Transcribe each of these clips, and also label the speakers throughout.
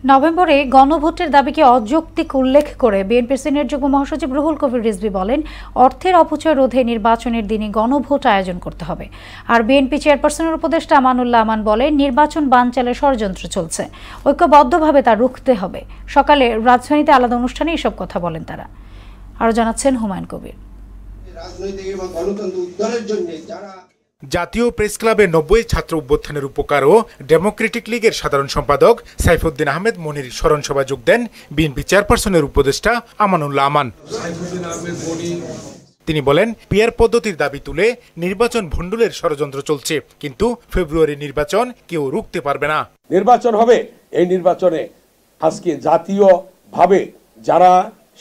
Speaker 1: নভেম্বরে গণভোটের দাবিকে অযৌক্তিক উল্লেখ করে বিএনপির সিনিয়র যুগ্ম মহাসচিব রুহুল কবির রিজভী বলেন, অর্থের অপচয় রোধে নির্বাচনের দিনে গণভোট আয়োজন করতে হবে। আর বিএনপি চেয়ারপারসনের উপদেষ্টা আমানুল্লাহ আমান বলেন, নির্বাচন বানচালের ষড়যন্ত্র চলছে, ঐক্যবদ্ধভাবে তা রুখতে হবে। সকালে রাজধানীতে আলাদা অনুষ্ঠানে এসব কথা বলেন তারা। আরও জানাচ্ছেন হুমায়ুন কবির।
Speaker 2: জাতীয় প্রেস ক্লাবের 90 ছাত্র অভ্যুত্থানের উপকার ও ডেমোক্রেটিক লীগের সাধারণ সম্পাদক সাইফুদ্দিন আহমেদ মনির স্মরণ সভায় যোগ দেন বিএনপি চেয়ারপারসনের উপদেষ্টা আমানুল্লাহ আমান। তিনি বলেন, পিআর পদ্ধতির দাবি তুলে নির্বাচন ভণ্ডুলের ষড়যন্ত্র চলছে, কিন্তু ফেব্রুয়ারি নির্বাচন কেউ রুখতে পারবে না।
Speaker 3: নির্বাচন হবে, এই নির্বাচনে আজকে জাতীয়ভাবে যারা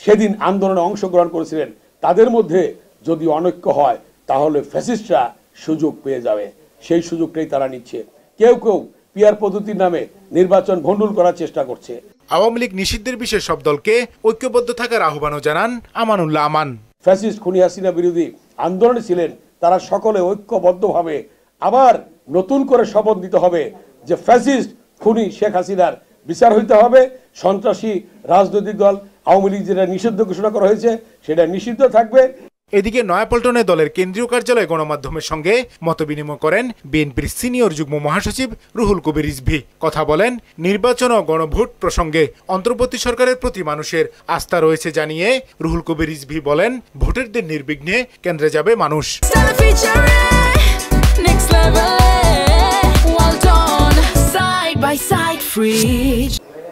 Speaker 3: সেদিন আন্দোলনে অংশগ্রহণ করেছিলেন তাদের মধ্যে যদি অনৈক্য হয় তাহলে ফ্যাসিস্টরা সুযোগ পেয়ে যাবে। সেই সুযোগটাই তারা নিচ্ছে। কেউ কেউ পিআর পদ্ধতির নামে নির্বাচন ভণ্ডুল করার চেষ্টা করছে।
Speaker 2: আওয়ামী লীগ নিষিদ্ধের বিষয়ে সব দলকে ঐক্যবদ্ধ থাকার আহ্বানও জানান আমানুল্লাহ আমান।
Speaker 3: ফ্যাসিস্ট খুনি হাসিনা বিরোধী আন্দোলনে ছিলেন তারা সকলে ঐক্যবদ্ধভাবে আবার নতুন করে শপথ নিতে হবে যে ফ্যাসিস্ট খুনি শেখ হাসিনার বিচার হইতে হবে। সন্ত্রাসী রাজনৈতিক দল আওয়ামী লীগ যেটা নিষিদ্ধ ঘোষণা করা হয়েছে সেটা নিষিদ্ধ থাকবে।
Speaker 2: এদিকে নয়াপল্টনে দলের কেন্দ্রীয় কার্যালয়ে গণমাধ্যমের সঙ্গে মতবিনিময় করেন বিএনপির সিনিয়র যুগ্ম মহাসচিব রুহুল কবির রিজভী। কথা বলেন, নির্বাচন ও গণভোট প্রসঙ্গে অন্তর্বর্তী সরকারের প্রতি মানুষের আস্থা রয়েছে জানিয়ে রুহুল কবির রিজভী বলেন, ভোটের দিন নির্বিঘ্নে কেন্দ্রে যাবে মানুষ।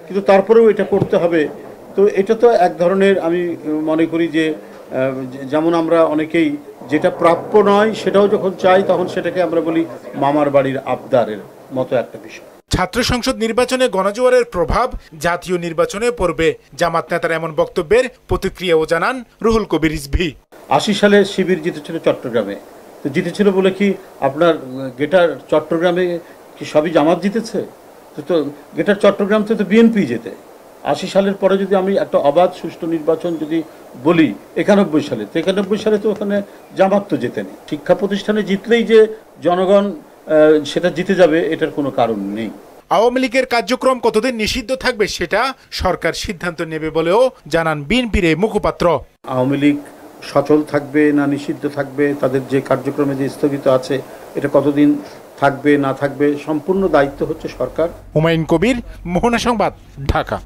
Speaker 4: কিন্তু তারপরেও এটা করতে হবে। তো এটা তো এক ধরনের, আমি মনে করি যে যেমন আমরা অনেকেই যেটা প্রাপ্য নয় সেটাও যখন চাই তখন সেটাকে আমরা বলি মামার বাড়ির আবদারের মতো একটা বিষয়।
Speaker 2: ছাত্র সংসদ নির্বাচনে গণজোয়ারের প্রভাব জাতীয় নির্বাচনে পড়বে, জামাত নেতার এমন বক্তব্যের প্রতিক্রিয়াও জানান রুহুল কবির রিজভী।
Speaker 4: 80 সালে শিবির জিতেছিল চট্টগ্রামে, তো জিতেছিল বলে কি আপনার গেটার চট্টগ্রামে কি সবই জামাত জিতেছে? তো গেটার চট্টগ্রাম তো বিএনপি যেতে। 80 সালের পরে যদি আমি একটা অবাধ সুষ্ঠু নির্বাচন যদি বলি 91 সালে, তো 91 সালে তো ওখানে জামাত তো জেতেনি। শিক্ষা প্রতিষ্ঠানে জিতলেই যে জনগণ সেটা জিতে যাবে এটার কোনো কারণ নেই।
Speaker 2: আওয়ামী লীগের কার্যক্রম কতদিন নিষিদ্ধ থাকবে সেটা সরকার সিদ্ধান্ত নেবে বলেও জানান বিএনপির এই মুখপাত্র।
Speaker 4: আওয়ামী লীগ সচল থাকবে না নিষিদ্ধ থাকবে, তাদের যে কার্যক্রমে যে স্থগিত আছে এটা কতদিন থাকবে না থাকবে সম্পূর্ণ দায়িত্ব হচ্ছে সরকার।
Speaker 2: হুমায়ুন কবির, মোহনা সংবাদ, ঢাকা।